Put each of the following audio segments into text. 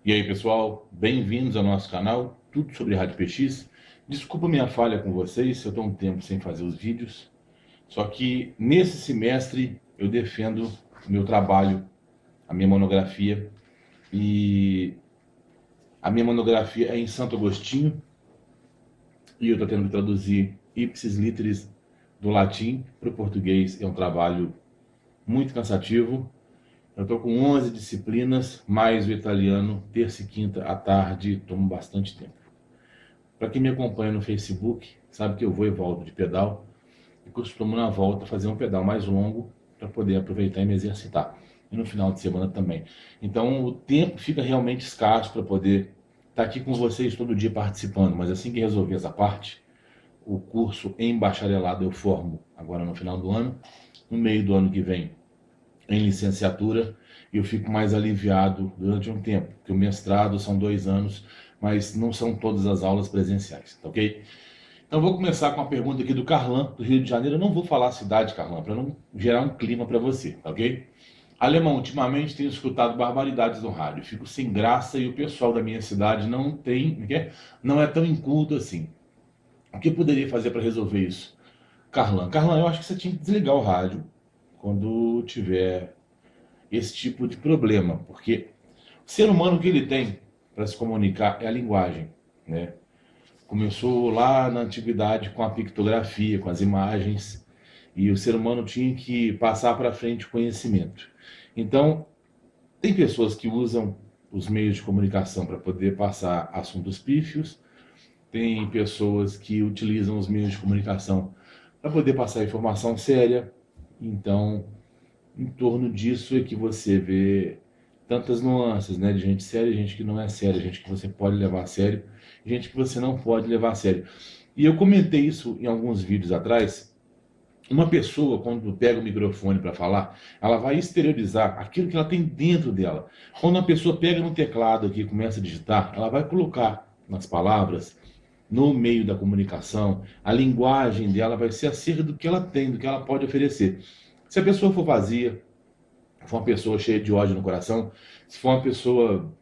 E aí, pessoal, bem-vindos ao nosso canal, tudo sobre Rádio PX. Desculpa minha falha com vocês, eu estou um tempo sem fazer os vídeos, só que nesse semestre eu defendo o meu trabalho, a minha monografia, e a minha monografia é em Santo Agostinho, e eu estou tendo que traduzir ipsis literis do latim para o português. É um trabalho muito cansativo. Eu estou com 11 disciplinas, mais o italiano, terça e quinta à tarde, tomo bastante tempo. Para quem me acompanha no Facebook, sabe que eu vou e volto de pedal, e costumo na volta fazer um pedal mais longo para poder aproveitar e me exercitar. E no final de semana também. Então o tempo fica realmente escasso para poder estar aqui com vocês todo dia participando, mas assim que resolver essa parte, o curso em bacharelado eu formo agora no final do ano, no meio do ano que vem em licenciatura, e eu fico mais aliviado durante um tempo, porque o mestrado são 2 anos, mas não são todas as aulas presenciais, tá ok? Então vou começar com uma pergunta aqui do Carlan, do Rio de Janeiro. Eu não vou falar a cidade, Carlan, para não gerar um clima para você, tá ok? Alemão, ultimamente tenho escutado barbaridades no rádio, fico sem graça e o pessoal da minha cidade não é tão inculto assim. O que eu poderia fazer para resolver isso? Carlan, eu acho que você tinha que desligar o rádio quando tiver esse tipo de problema, porque o ser humano, que ele tem para se comunicar é a linguagem, né? Começou lá na antiguidade com a pictografia, com as imagens, e o ser humano tinha que passar para frente o conhecimento. Então, tem pessoas que usam os meios de comunicação para poder passar assuntos pífios, tem pessoas que utilizam os meios de comunicação para poder passar informação séria. Então, em torno disso é que você vê tantas nuances, né? De gente séria e gente que não é séria, gente que você pode levar a sério, gente que você não pode levar a sério. E eu comentei isso em alguns vídeos atrás. Uma pessoa, quando pega o microfone para falar, ela vai exteriorizar aquilo que ela tem dentro dela. Quando uma pessoa pega no teclado aqui e começa a digitar, ela vai colocar nas palavras, no meio da comunicação, a linguagem dela vai ser acerca do que ela tem, do que ela pode oferecer. Se a pessoa for vazia, for uma pessoa cheia de ódio no coração, se for uma pessoa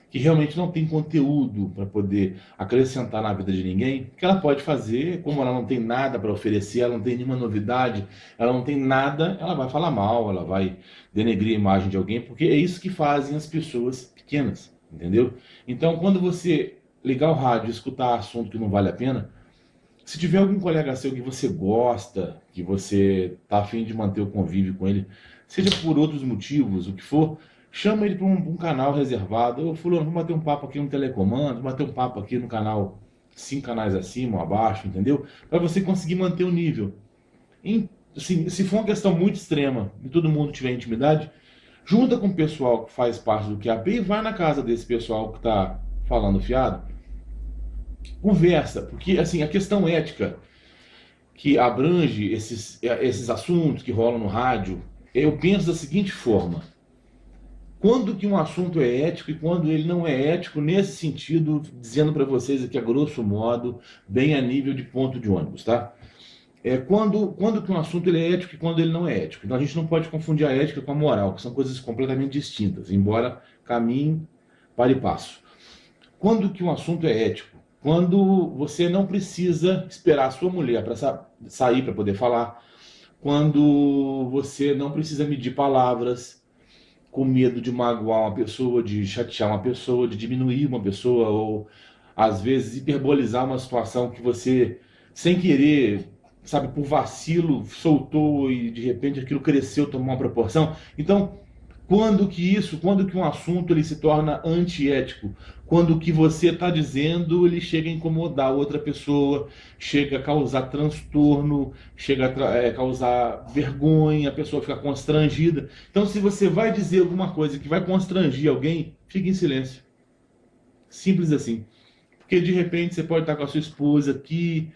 que realmente não tem conteúdo para poder acrescentar na vida de ninguém, o que ela pode fazer, como ela não tem nada para oferecer, ela não tem nenhuma novidade, ela não tem nada, ela vai falar mal, ela vai denegrir a imagem de alguém, porque é isso que fazem as pessoas pequenas, entendeu? Então, quando você ligar o rádio e escutar assunto que não vale a pena, se tiver algum colega seu que você gosta, que você tá a fim de manter o convívio com ele, seja por outros motivos, o que for, chama ele para um canal reservado. Ô, fulano, vamos bater um papo aqui no telecomando, vamos bater um papo aqui no canal 5 canais acima ou abaixo, entendeu? Para você conseguir manter o nível. Assim, se for uma questão muito extrema e todo mundo tiver intimidade, junta com o pessoal que faz parte do QAP e vai na casa desse pessoal que está falando fiado, conversa, porque assim, a questão ética que abrange esses assuntos que rolam no rádio, eu penso da seguinte forma: quando que um assunto é ético e quando ele não é ético, nesse sentido, dizendo para vocês aqui a grosso modo, bem a nível de ponto de ônibus, tá? Quando que um assunto ele é ético e quando ele não é ético. Então a gente não pode confundir a ética com a moral, que são coisas completamente distintas, embora caminhem para e passo. Quando que um assunto é ético? Quando você não precisa esperar a sua mulher para sair para poder falar. Quando você não precisa medir palavras com medo de magoar uma pessoa, de chatear uma pessoa, de diminuir uma pessoa, ou às vezes hiperbolizar uma situação que você, sem querer, sabe, por vacilo, soltou e de repente aquilo cresceu, tomou uma proporção. Então, quando que um assunto ele se torna antiético? Quando o que você está dizendo ele chega a incomodar outra pessoa, chega a causar transtorno, chega a causar vergonha, a pessoa fica constrangida. Então, se você vai dizer alguma coisa que vai constrangir alguém, fique em silêncio. Simples assim. Porque de repente você pode estar com a sua esposa aqui,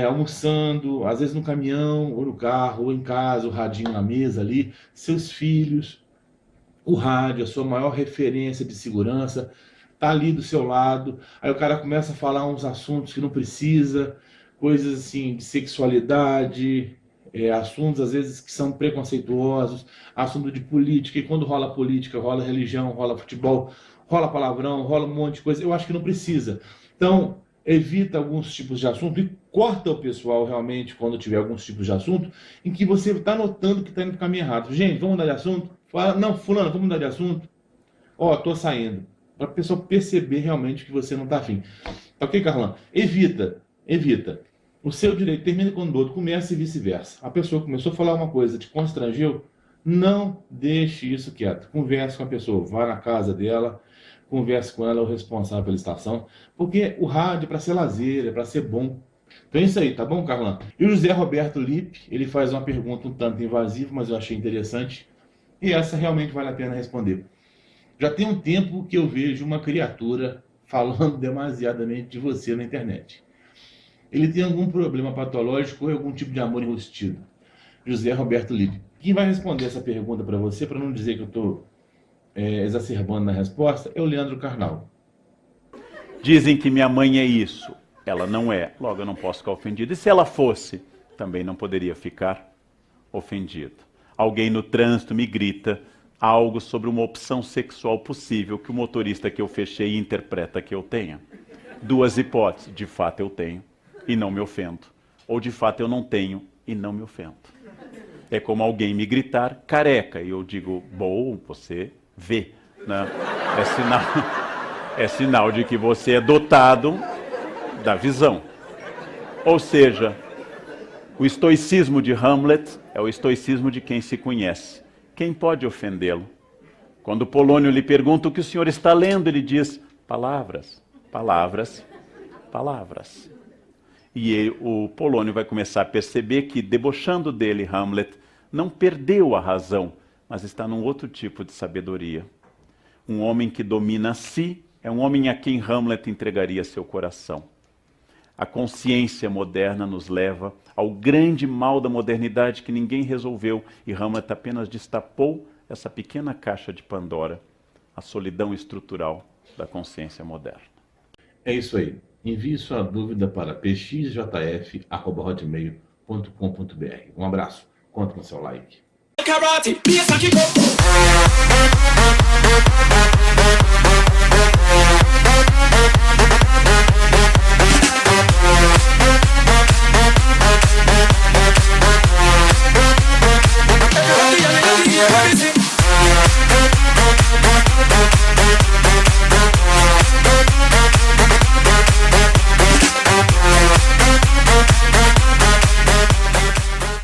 almoçando, às vezes no caminhão, ou no carro, ou em casa, o radinho na mesa ali, seus filhos, o rádio, a sua maior referência de segurança, tá ali do seu lado. Aí o cara começa a falar uns assuntos que não precisa, coisas assim de sexualidade, assuntos às vezes que são preconceituosos, assunto de política, e quando rola política, rola religião, rola futebol, rola palavrão, rola um monte de coisa. Eu acho que não precisa. Então, evita alguns tipos de assunto e corta o pessoal realmente quando tiver alguns tipos de assunto em que você está notando que está indo para o caminho errado. Gente, vamos mudar de assunto? Fala, não, fulano, vamos mudar de assunto? Ó, tô saindo. Para a pessoa perceber realmente que você não está afim. Tá ok, Carlão? Evita. O seu direito termina quando o outro começa e vice-versa. A pessoa começou a falar uma coisa, te constrangeu, não deixe isso quieto. Converse com a pessoa, vá na casa dela, converse com ela, o responsável pela estação, porque o rádio é para ser lazer, é para ser bom. Então é isso aí, tá bom, Carlão? E o José Roberto Lippe, ele faz uma pergunta um tanto invasiva, mas eu achei interessante, e essa realmente vale a pena responder. Já tem um tempo que eu vejo uma criatura falando demasiadamente de você na internet. Ele tem algum problema patológico ou algum tipo de amor enrustido? José Roberto Lippe. Quem vai responder essa pergunta para você, para não dizer que eu estou exacerbando na resposta, é o Leandro Carnal. Dizem que minha mãe é isso. Ela não é. Logo, eu não posso ficar ofendido. E se ela fosse, também não poderia ficar ofendido. Alguém no trânsito me grita algo sobre uma opção sexual possível que o motorista que eu fechei interpreta que eu tenha. Duas hipóteses. De fato eu tenho e não me ofendo. Ou de fato eu não tenho e não me ofendo. É como alguém me gritar careca e eu digo, bom, você vê, né? É sinal de que você é dotado da visão. Ou seja, o estoicismo de Hamlet é o estoicismo de quem se conhece. Quem pode ofendê-lo? Quando Polônio lhe pergunta o que o senhor está lendo, ele diz, palavras, palavras, palavras. E o Polônio vai começar a perceber que, debochando dele, Hamlet não perdeu a razão, mas está num outro tipo de sabedoria. Um homem que domina a si é um homem a quem Hamlet entregaria seu coração. A consciência moderna nos leva ao grande mal da modernidade que ninguém resolveu e Hamlet apenas destapou essa pequena caixa de Pandora, a solidão estrutural da consciência moderna. É isso aí. Envie sua dúvida para pxjf@hotmail.com.br. Um abraço. Conto com seu like.